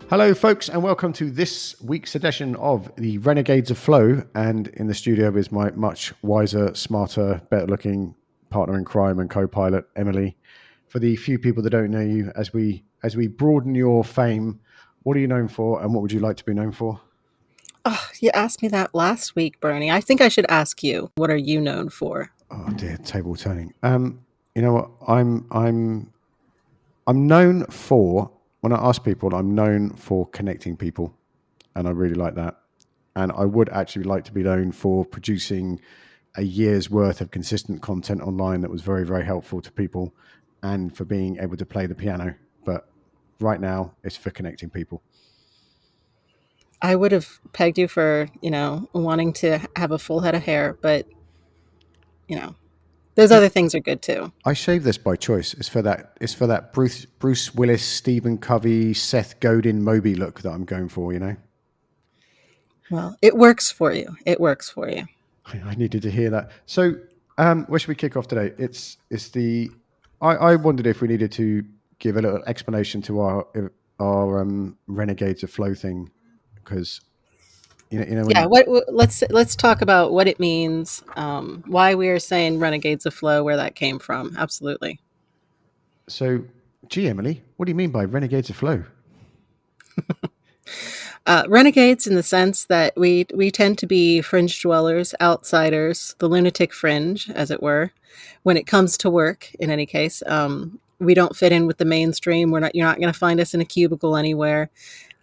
Hello, folks, and welcome to this week's edition of the Renegades of Flow. And in the studio is my much wiser, smarter, better-looking partner in crime and co-pilot, Emily. For the few people that don't know you, as we broaden your fame, what are you known for, and what would you like to be known for? Oh, you asked me that last week, Bernie. I think I should ask you, what are you known for? Oh dear, table turning. You know what? I'm known for, when I ask people, I'm known for connecting people, and I really like that. And I would actually like to be known for producing a year's worth of consistent content online that was very, very helpful to people, and for being able to play the piano. But right now, it's for connecting people. I would have pegged you for, wanting to have a full head of hair, but, you know, those other things are good too. I shave this by choice. It's for that Bruce Willis, Stephen Covey, Seth Godin, Moby look that I'm going for. Well, it works for you. It works for you. I needed to hear that. So, where should we kick off today? I wondered if we needed to give a little explanation to our Renegades of Flow thing, because Yeah. Let's talk about what it means, why we are saying Renegades of Flow, where that came from. Absolutely. So, gee, Emily, what do you mean by Renegades of Flow? Renegades in the sense that we tend to be fringe dwellers, outsiders, the lunatic fringe, as it were, when it comes to work. In any case, we don't fit in with the mainstream. You're not going to find us in a cubicle anywhere.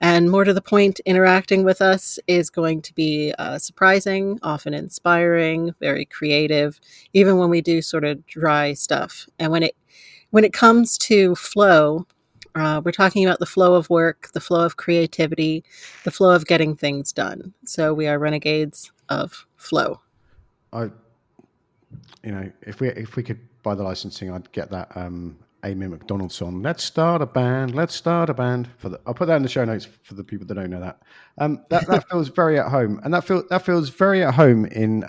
And more to the point, interacting with us is going to be surprising, often inspiring, very creative, even when we do sort of dry stuff. And when it comes to flow, we're talking about the flow of work, the flow of creativity, the flow of getting things done. So we are renegades of flow. If we could buy the licensing, I'd get that Amy McDonald song. Let's start a band. Let's start a band. I'll put that in the show notes for the people that don't know that. That feels very at home, and that feels very at home in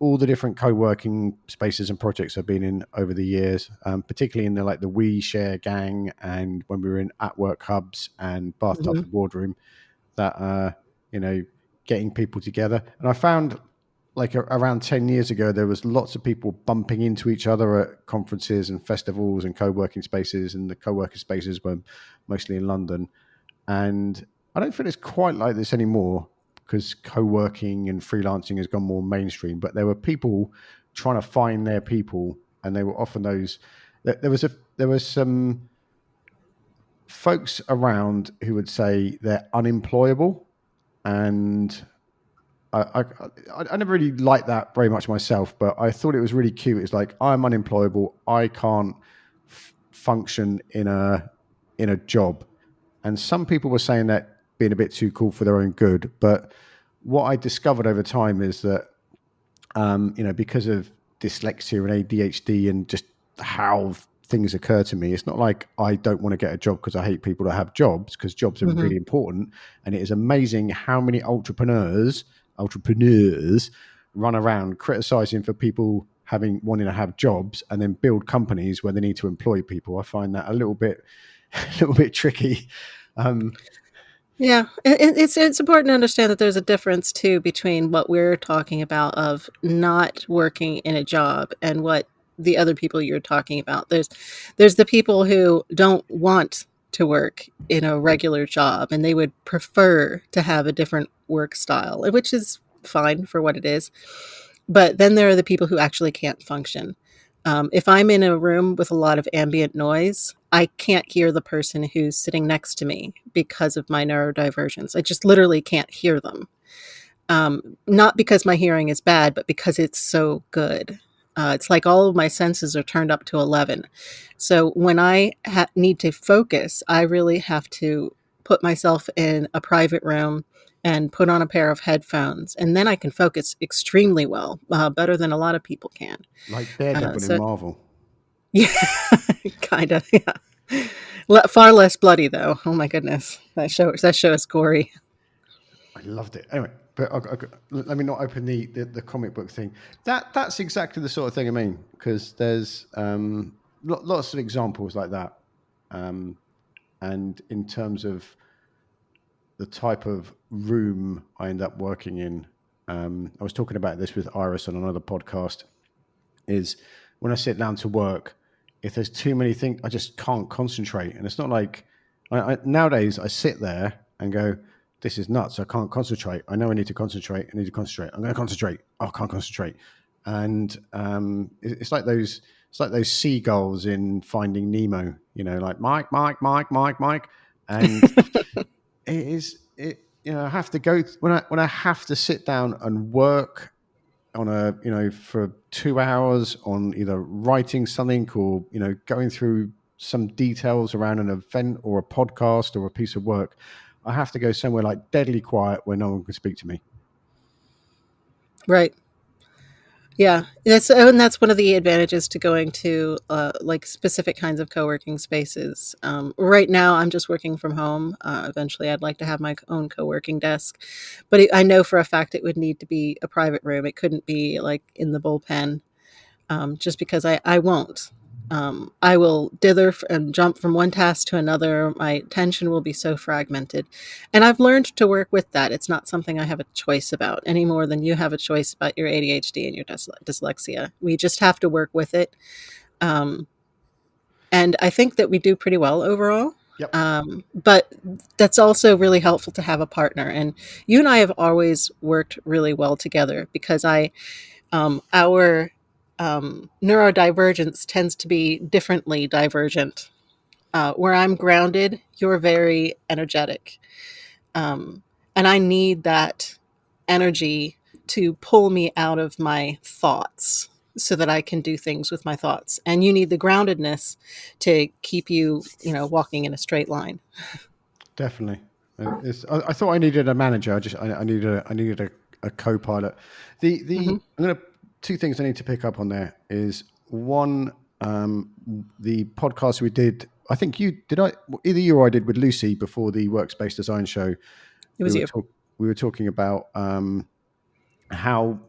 all the different co-working spaces and projects I've been in over the years, particularly in the We Share gang, and when we were in at work hubs and bathtub and boardroom, that getting people together. And I found around 10 years ago, there was lots of people bumping into each other at conferences and festivals and co-working spaces, and the co-working spaces were mostly in London. And I don't feel it's quite like this anymore, because co-working and freelancing has gone more mainstream, but there were people trying to find their people, and they were often those. There was some folks around who would say they're unemployable, and I never really liked that very much myself, but I thought it was really cute. It's like, I'm unemployable, I can't function in a job, and some people were saying that being a bit too cool for their own good. But what I discovered over time is that, because of dyslexia and ADHD and just how things occur to me, it's not like I don't want to get a job because I hate people that have jobs, because jobs are really important. And it is amazing how many entrepreneurs run around criticizing for people wanting to have jobs and then build companies where they need to employ people. I find that a little bit tricky. Yeah, it's important to understand that there's a difference too between what we're talking about of not working in a job and what the other people you're talking about. There's the people who don't want to work in a regular job, and they would prefer to have a different work style, which is fine for what it is. But then there are the people who actually can't function. If I'm in a room with a lot of ambient noise, I can't hear the person who's sitting next to me because of my neurodivergence. I just literally can't hear them. Not because my hearing is bad, but because it's so good. It's like all of my senses are turned up to 11. So when I need to focus, I really have to put myself in a private room and put on a pair of headphones, and then I can focus extremely well, better than a lot of people can. Like Daredevil in Marvel. Yeah, kind of, yeah. Far less bloody, though. Oh my goodness, that show is gory. I loved it. Anyway, but let me not open the comic book thing. That's exactly the sort of thing I mean, because there's lots of examples like that. Um, and in terms of the type of room I end up working in, I was talking about this with Iris on another podcast, is when I sit down to work, if there's too many things, I just can't concentrate. And it's not like nowadays I sit there and go, this is nuts. I can't concentrate. I know I need to concentrate. I need to concentrate. I'm going to concentrate. Oh, I can't concentrate. And it's like those seagulls in Finding Nemo, like Mike, Mike, Mike, Mike, Mike. And it is it. I have to go when I have to sit down and work on for 2 hours on either writing something or going through some details around an event or a podcast or a piece of work. I have to go somewhere like deadly quiet where no one can speak to me. Right. Yeah, that's one of the advantages to going to like specific kinds of co-working spaces. Right now, I'm just working from home. Eventually, I'd like to have my own co-working desk, but I know for a fact it would need to be a private room. It couldn't be like in the bullpen, just because I won't. I will dither and jump from one task to another. My attention will be so fragmented. And I've learned to work with that. It's not something I have a choice about any more than you have a choice about your ADHD and your dyslexia. We just have to work with it. Um, and I think that we do pretty well overall. Yep. But that's also really helpful to have a partner. And you and I have always worked really well together because our neurodivergence tends to be differently divergent. Where I'm grounded, you're very energetic. Um, and I need that energy to pull me out of my thoughts so that I can do things with my thoughts. And you need the groundedness to keep you, walking in a straight line. Definitely. I thought I needed a manager. I needed a co-pilot. Hmm. I'm gonna two things I need to pick up on there is one, the podcast we did. I think either you or I did with Lucy before the Workspace Design Show. It We was were you. we were talking about how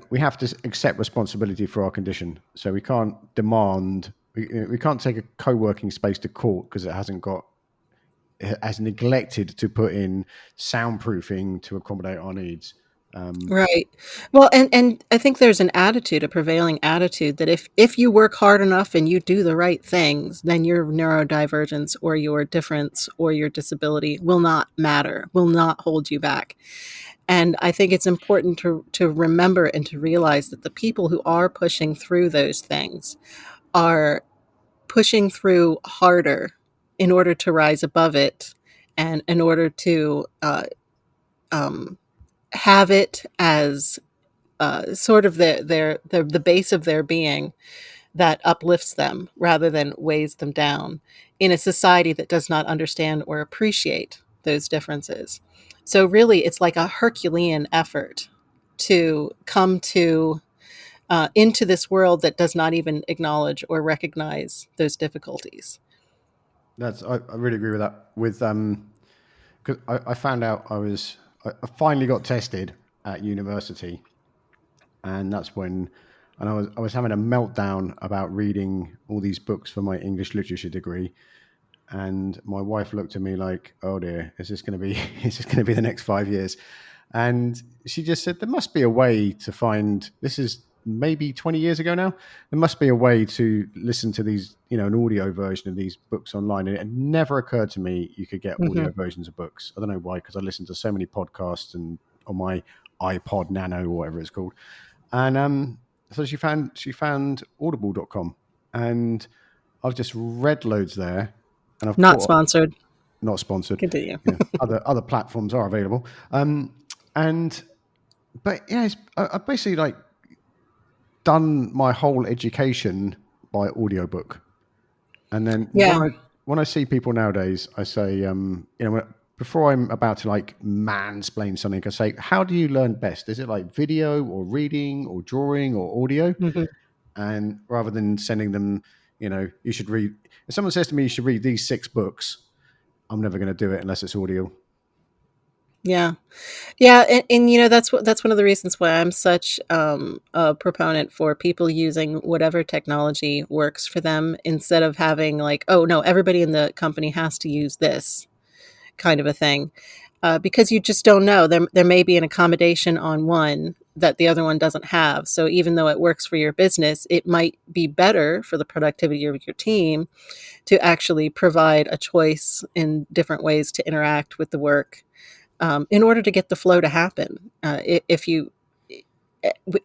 we have to accept responsibility for our condition. So we can't demand. We can't take a co-working space to court because it has neglected to put in soundproofing to accommodate our needs. Right. Well, and I think there's an attitude, a prevailing attitude that if you work hard enough and you do the right things, then your neurodivergence or your difference or your disability will not matter, will not hold you back. And I think it's important to remember and to realize that the people who are pushing through those things are pushing through harder in order to rise above it and in order to um, have it as sort of the base of their being that uplifts them rather than weighs them down in a society that does not understand or appreciate those differences. So really, it's like a Herculean effort to come to into this world that does not even acknowledge or recognize those difficulties. I really agree with that. Because I found out I finally got tested at university, and that's when, and I was having a meltdown about reading all these books for my English literature degree, and my wife looked at me like, "Oh dear, is this going to be is this going to be the next 5 years?" And she just said, "There must be a way to find. This is maybe 20 years ago now. There must be a way to listen to these, an audio version of these books online." And it never occurred to me you could get Hmm. audio versions of books. I don't know why, because I listen to so many podcasts and on my iPod Nano or whatever it's called. And so she found audible.com, and I've just read loads there, and I've Not caught up. sponsored. Not sponsored. Continue. Other platforms are available. And but yeah, I basically like done my whole education by audiobook. And then Yeah. when I see people nowadays, I say, before I'm about to like mansplain something, I say, how do you learn best? Is it like video or reading or drawing or audio? Hmm. And rather than sending them, You should read. If someone says to me you should read these 6 books, I'm never going to do it unless it's audio. Yeah. Yeah, and that's one of the reasons why I'm such a proponent for people using whatever technology works for them instead of having like, oh no, everybody in the company has to use this kind of a thing, because you just don't know. There may be an accommodation on one that the other one doesn't have. So even though it works for your business, it might be better for the productivity of your team to actually provide a choice in different ways to interact with the work, in order to get the flow to happen. If you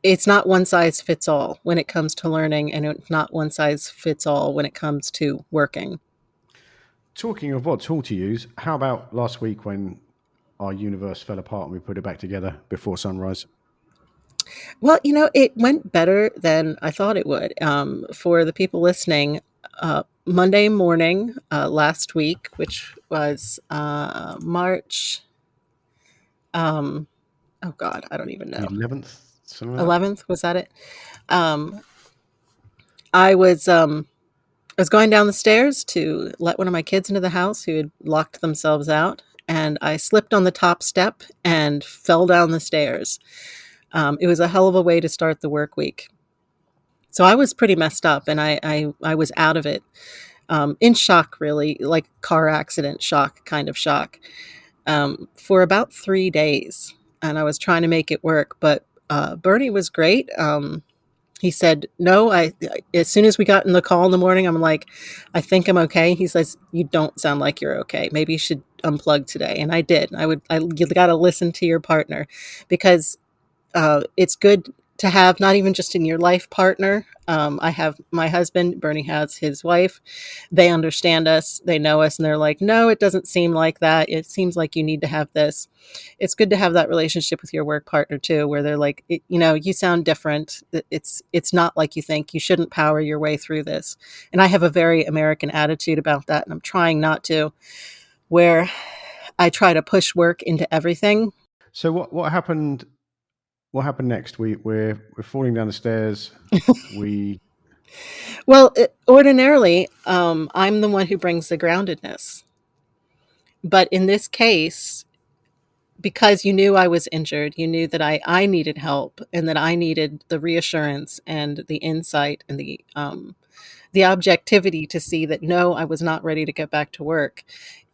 It's not one size fits all when it comes to learning, and it's not one size fits all when it comes to working. Talking of what tool to use, how about last week when our universe fell apart and we put it back together before sunrise? Well, it went better than I thought it would. For the people listening, Monday morning last week, which was March, um, oh God, I don't even The know, 11th, something like that. 11th, was that it? Um, I was I was going down the stairs to let one of my kids into the house who had locked themselves out, and I slipped on the top step and fell down the stairs. It was a hell of a way to start the work week. So I was pretty messed up, and I was out of it, in shock, really, like car accident shock, kind of shock, for about 3 days. And I was trying to make it work, but Bernie was great. He said, no, as soon as we got in the call in the morning, I'm like, I think I'm okay. He says, you don't sound like you're okay. Maybe you should unplug today. And I did. You got to listen to your partner, because it's good to have not even just in your life partner. I have my husband, Bernie has his wife. They understand us, they know us, and they're like, no, it doesn't seem like that. It seems like you need to have this. It's good to have that relationship with your work partner too, where they're like, you sound different. It's not like you think. You shouldn't power your way through this. And I have a very American attitude about that, and I'm trying not to, where I try to push work into everything. So what happened? What happened next? We're falling down the stairs. We Well, ordinarily, I'm the one who brings the groundedness. But in this case, because you knew I was injured, you knew that I needed help, and that I needed the reassurance and the insight and the objectivity to see that no, I was not ready to get back to work.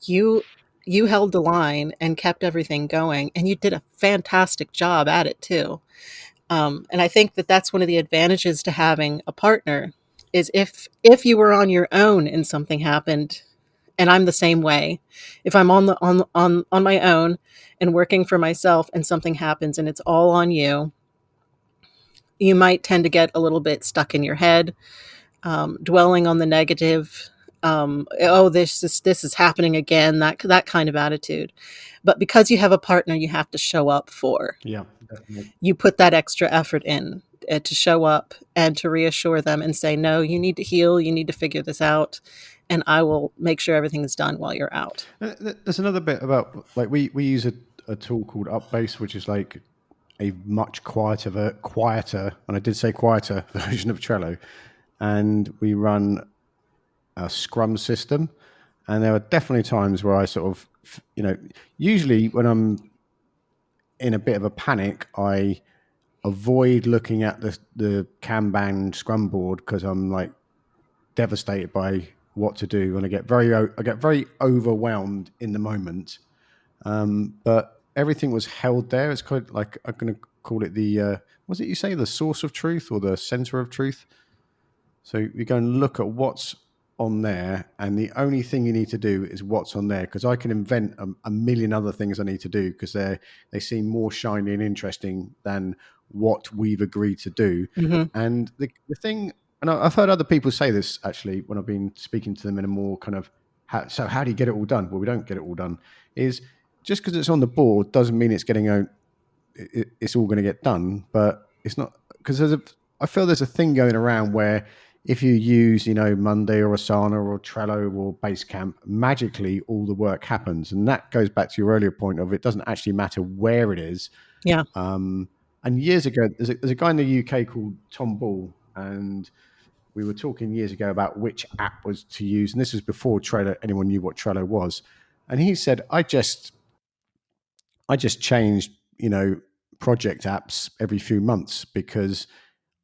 You you held the line and kept everything going, and you did a fantastic job at it too. And I think that that's one of the advantages to having a partner, is if you were on your own and something happened, and I'm the same way. If I'm on my own and working for myself and something happens and it's all on you, you might tend to get a little bit stuck in your head, dwelling on the negative. Oh, this is happening again. That kind of attitude. But because you have a partner, you have to show up for. Yeah, definitely. You put that extra effort in, to show up and to reassure them and say, no, you need to heal, you need to figure this out, and I will make sure everything is done while you're out. There's another bit about like we use a tool called Upbase, which is like a much quieter, and I did say quieter version of Trello, and we run a Scrum system. And there are definitely times where I sort of, usually when I'm in a bit of a panic, I avoid looking at the Kanban Scrum board because I'm like devastated by what to do, and I get very overwhelmed in the moment. But everything was held there. It's kind of like I'm going to call it was it you say the source of truth or the center of truth? So you go and look at what's on there, and the only thing you need to do is what's on there, because I can invent a million other things I need to do because they seem more shiny and interesting than what we've agreed to do. Hmm. And the thing, and I've heard other people say this actually when I've been speaking to them in a more kind of, how do you get it all done? Well, we don't get it all done. Is just because it's on the board doesn't mean it's getting out. It's all going to get done, but it's not, because I feel there's a thing going around where if you use, Monday or Asana or Trello or Basecamp, magically all the work happens. And that goes back to your earlier point of it doesn't actually matter where it is. Yeah. And years ago, there's a guy in the UK called Tom Ball, and we were talking years ago about which app was to use, and this was before Trello, anyone knew what Trello was. And he said, I just changed, project apps every few months because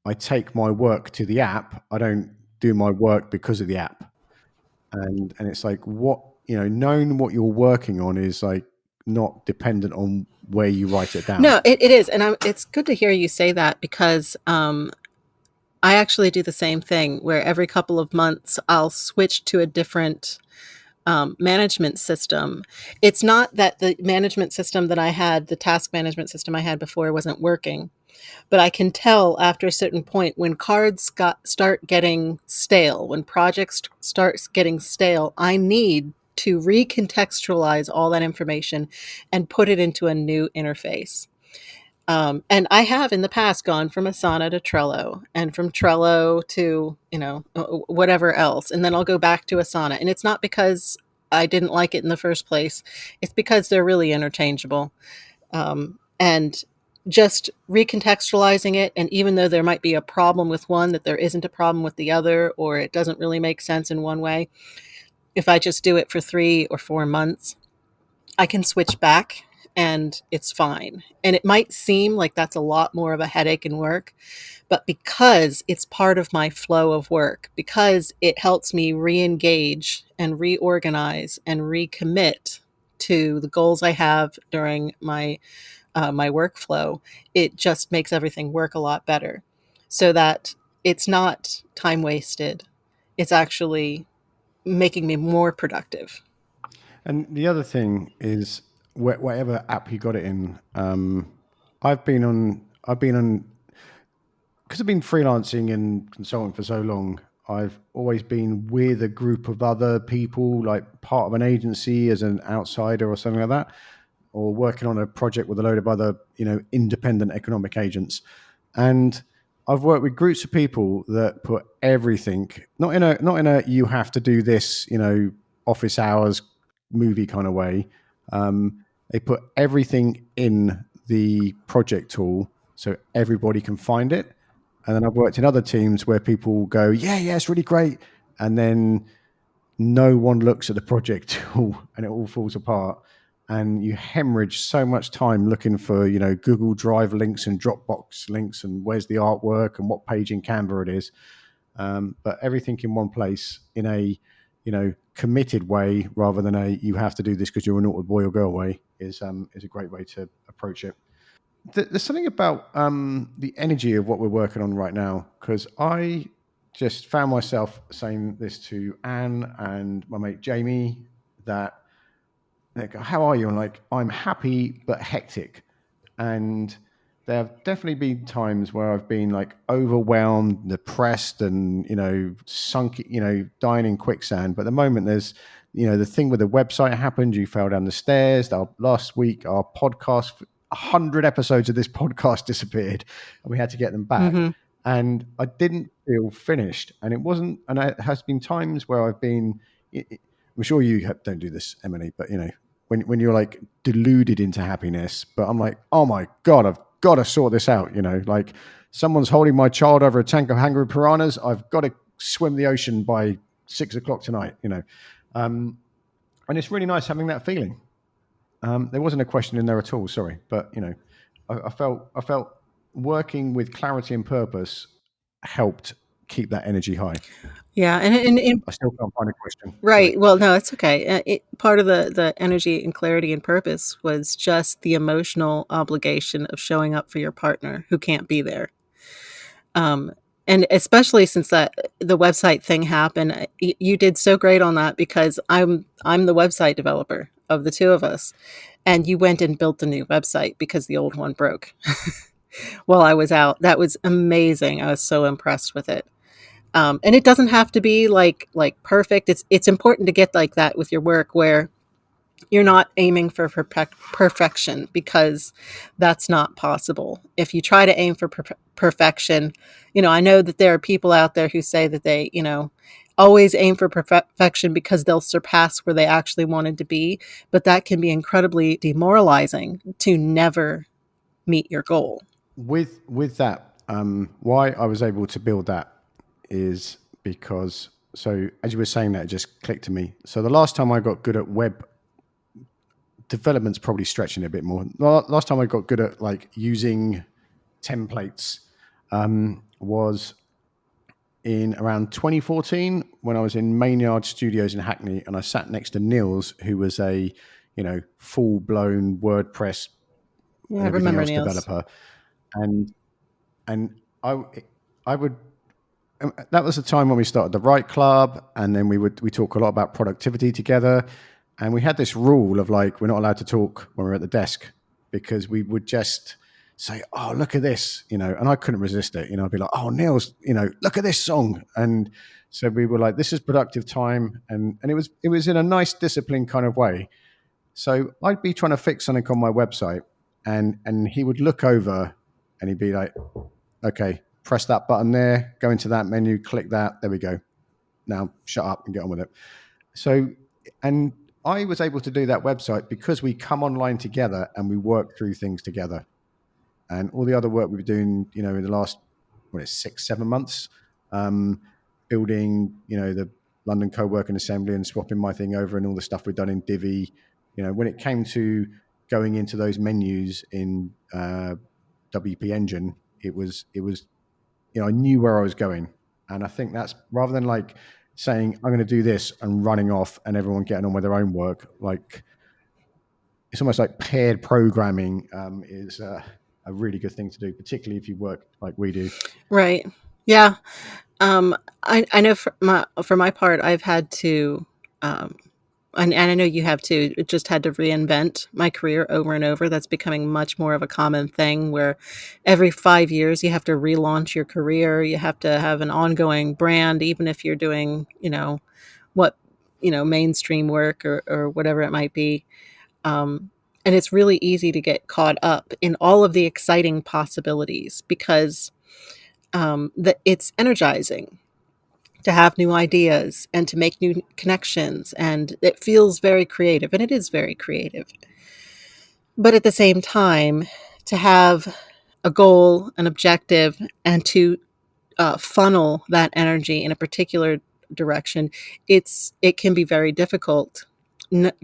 I take my work to the app. I don't do my work because of the app. And it's like, what, knowing what you're working on is like not dependent on where you write it down. No, it is. And it's good to hear you say that because I actually do the same thing where every couple of months I'll switch to a different management system. It's not that the management system that I had, the task management system I had before, wasn't working, but I can tell after a certain point when cards start getting stale, when projects start getting stale, I need to recontextualize all that information and put it into a new interface. And I have in the past gone from Asana to Trello and from Trello to, whatever else. And then I'll go back to Asana. And it's not because I didn't like it in the first place. It's because they're really interchangeable. And just recontextualizing it. And even though there might be a problem with one, that there isn't a problem with the other, or it doesn't really make sense in one way. If I just do it for 3 or 4 months, I can switch back and it's fine. And it might seem like that's a lot more of a headache and work, but because it's part of my flow of work, because it helps me re-engage and reorganize and recommit to the goals I have during my workflow, it just makes everything work a lot better. So that it's not time wasted. It's actually making me more productive. And the other thing is, whatever app you got it in, I've been on, because I've been freelancing and consulting for so long. I've always been with a group of other people, like part of an agency as an outsider or something like that, or working on a project with a load of other, independent economic agents. And I've worked with groups of people that put everything, not in a you have to do this, office hours movie kind of way. They put everything in the project tool so everybody can find it. And then I've worked in other teams where people go, yeah, it's really great. And then no one looks at the project tool and it all falls apart. And you hemorrhage so much time looking for, Google Drive links and Dropbox links and where's the artwork and what page in Canva it is. But everything in one place in a, committed way rather than a you have to do this because you're a naughty boy or girl way is a great way to approach it. There's something about the energy of what we're working on right now, because I just found myself saying this to Anne and my mate Jamie, that they go, how are you? And like, I'm happy but hectic. And there have definitely been times where I've been like overwhelmed, depressed, and sunk, dying in quicksand. But at the moment, there's the thing with the website happened. You fell down the stairs. Last week, our podcast, 100 episodes of this podcast disappeared, and we had to get them back. Mm-hmm. And I didn't feel finished. And it wasn't. And it has been times where I've been. I'm sure you don't do this, Emily, but when you're like deluded into happiness, but I'm like, oh my God, I've got to sort this out. Like someone's holding my child over a tank of hungry piranhas. I've got to swim the ocean by 6 o'clock tonight, and it's really nice having that feeling. There wasn't a question in there at all. Sorry. But I felt working with clarity and purpose helped keep that energy high. Yeah. And I still can't find a question. right. Sorry. Well, no, it's okay. Part of the energy and clarity and purpose was just the emotional obligation of showing up for your partner who can't be there. And especially since the website thing happened, you did so great on that because I'm the website developer of the two of us, and you went and built a new website because the old one broke while I was out. That was amazing. I was so impressed with it. And it doesn't have to be like perfect. It's important to get like that with your work where you're not aiming for perfection, because that's not possible. If you try to aim for perfection, I know that there are people out there who say that they, always aim for perfection because they'll surpass where they actually wanted to be. But that can be incredibly demoralizing to never meet your goal. With that, why I was able to build that is because, so as you were saying that, it just clicked to me. So the last time I got good at web development's probably stretching it a bit more. Last time I got good at like using templates was in around 2014 when I was in Mainyard Studios in Hackney, and I sat next to Niels, who was a full blown WordPress Yeah, and I everything remember else Niels. developer, and and I would. That was the time when we started the Right Club, and then we talk a lot about productivity together, and we had this rule of like we're not allowed to talk when we're at the desk because we would just say, "Oh, look at this," and I couldn't resist it. I'd be like, "Oh, Niels, look at this song," and so we were like, "This is productive time," and it was in a nice, disciplined kind of way. So I'd be trying to fix something on my website, and he would look over, and he'd be like, "Okay, press that button there, go into that menu, click that. There we go. Now shut up and get on with it." So, and I was able to do that website because we come online together and we work through things together. And all the other work we've been doing, in the last, 6, 7 months, building, the London co-working assembly and swapping my thing over and all the stuff we've done in Divi, when it came to going into those menus in WP Engine, it was I knew where I was going. And I think that's rather than like saying, I'm going to do this and running off and everyone getting on with their own work, like it's almost like paired programming is a really good thing to do, particularly if you work like we do. Right. Yeah. I know for my part, I've had to, um, and I know you have too, just had to reinvent my career over and over. That's becoming much more of a common thing where every 5 years you have to relaunch your career. You have to have an ongoing brand, even if you're doing, what, mainstream work or whatever it might be. Um, and it's really easy to get caught up in all of the exciting possibilities because it's energizing to have new ideas and to make new connections. And it feels very creative, and it is very creative. But at the same time, to have a goal, an objective, and to funnel that energy in a particular direction, it can be very difficult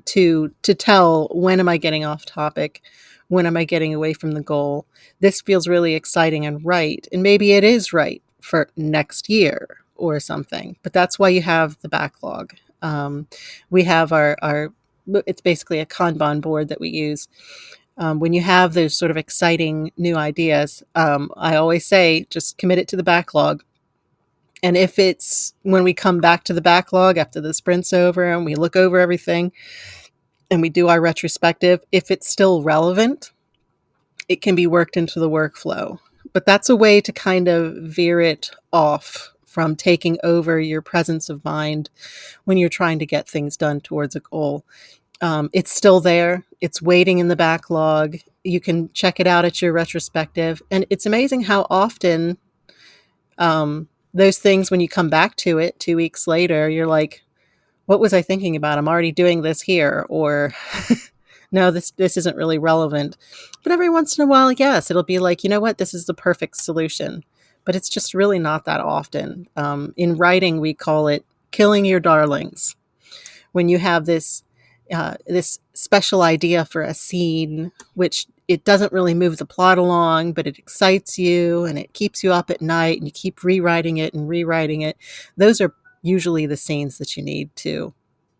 to tell, when am I getting off topic, when am I getting away from the goal. This feels really exciting and right, and maybe it is right for next year or something, but that's why you have the backlog. We have our it's basically a Kanban board that we use. When you have those sort of exciting new ideas, I always say just commit it to the backlog. And if it's when we come back to the backlog after the sprint's over and we look over everything and we do our retrospective, if it's still relevant, it can be worked into the workflow. But that's a way to kind of veer it off from taking over your presence of mind when you're trying to get things done towards a goal. It's still there. It's waiting in the backlog. You can check it out at your retrospective. And it's amazing how often those things, when you come back to it 2 weeks later, you're like, what was I thinking about? I'm already doing this here. Or no, this isn't really relevant. But every once in a while, yes, it'll be like, you know what? This is the perfect solution. But it's just really not that often. In writing, we call it killing your darlings. When you have this special idea for a scene, which it doesn't really move the plot along, but it excites you and it keeps you up at night and you keep rewriting it and rewriting it. Those are usually the scenes that you need to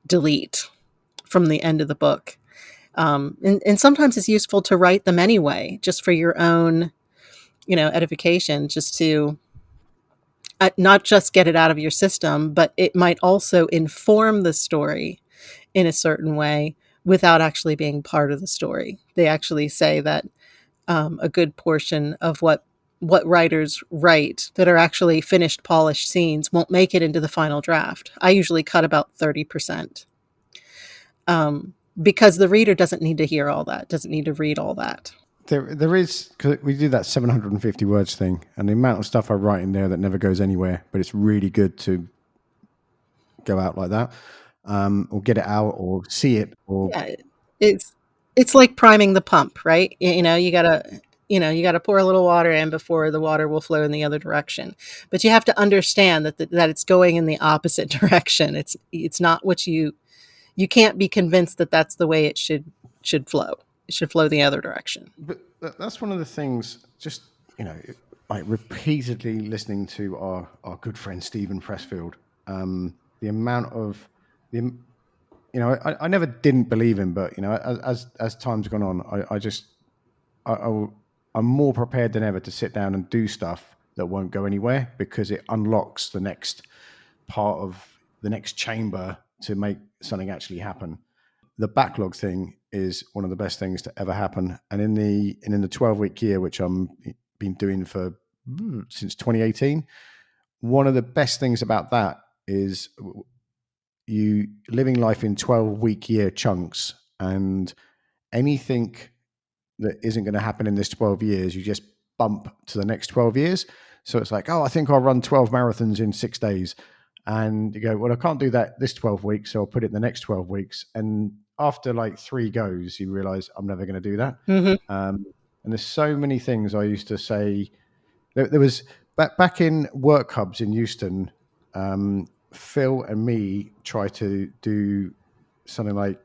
delete from the end of the book. And sometimes it's useful to write them anyway, just for your own, edification, just to not just get it out of your system, but it might also inform the story in a certain way without actually being part of the story. They actually say that a good portion of what writers write that are actually finished, polished scenes won't make it into the final draft. I usually cut about 30%, because the reader doesn't need to hear all that, doesn't need to read all that. There is, because we do that 750 words thing, and the amount of stuff I write in there that never goes anywhere, but it's really good to go out like that, or get it out, or see it, or Yeah, it's like priming the pump, right? You gotta. you got to pour a little water in before the water will flow in the other direction. But you have to understand that it's going in the opposite direction. It's not what you can't be convinced that that's the way it should flow. It should flow the other direction. But that's one of the things, just, like repeatedly listening to our good friend Stephen Pressfield, the amount of I never didn't believe him, but as time's gone on, I'm more prepared than ever to sit down and do stuff that won't go anywhere, because it unlocks the next part of the next chamber to make something actually happen. The backlog thing is one of the best things to ever happen. And in the 12-week year, which I'm been doing since 2018, one of the best things about that is you living life in 12-week year chunks, and anything that isn't going to happen in this 12 years, you just bump to the next 12 years. So it's like, I think I'll run 12 marathons in 6 days. And you go, well, I can't do that this 12 weeks, so I'll put it in the next 12 weeks. And after like 3 goes, you realize I'm never going to do that. Mm-hmm. And there's so many things I used to say. There was back in work hubs in Houston, Phil and me try to do something like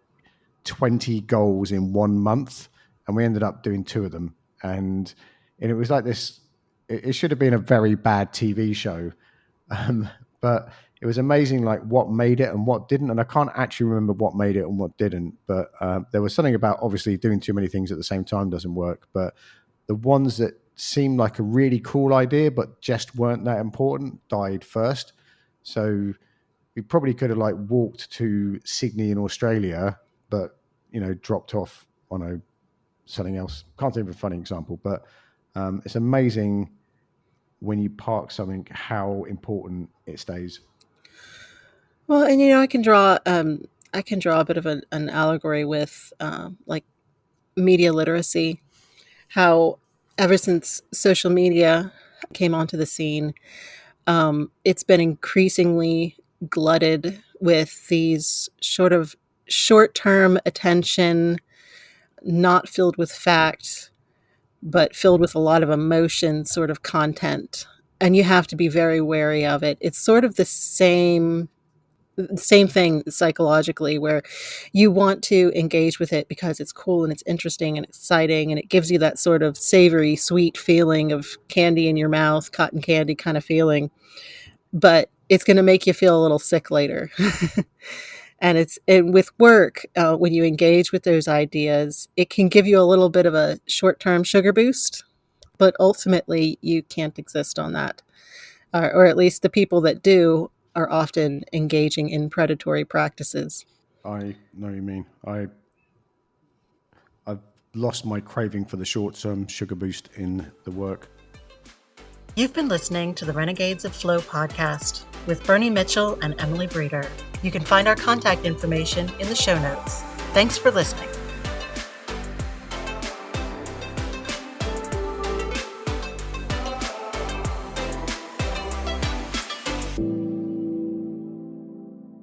20 goals in 1 month, and we ended up doing 2 of them. And it was like this, it should have been a very bad TV show. But it was amazing, like what made it and what didn't. And I can't actually remember what made it and what didn't. But there was something about, obviously, doing too many things at the same time doesn't work. But the ones that seemed like a really cool idea but just weren't that important died first. So we probably could have like walked to Sydney in Australia, but dropped off on something else. Can't think of a funny example, but it's amazing when you park something how important it stays. Well, and I can draw a bit of an allegory with like media literacy. How ever since social media came onto the scene, it's been increasingly glutted with these sort of short-term attention, not filled with fact, but filled with a lot of emotion sort of content. And you have to be very wary of it. It's sort of the same thing psychologically, where you want to engage with it because it's cool and it's interesting and exciting, and it gives you that sort of savory, sweet feeling of candy in your mouth, cotton candy kind of feeling. But it's going to make you feel a little sick later. And with work, when you engage with those ideas, it can give you a little bit of a short-term sugar boost, but ultimately you can't exist on that. Or at least the people that do are often engaging in predatory practices. I know what you mean. I've lost my craving for the short-term sugar boost in the work. You've been listening to the Renegades of Flow podcast with Bernie Mitchell and Emily Breeder. You can find our contact information in the show notes. Thanks for listening.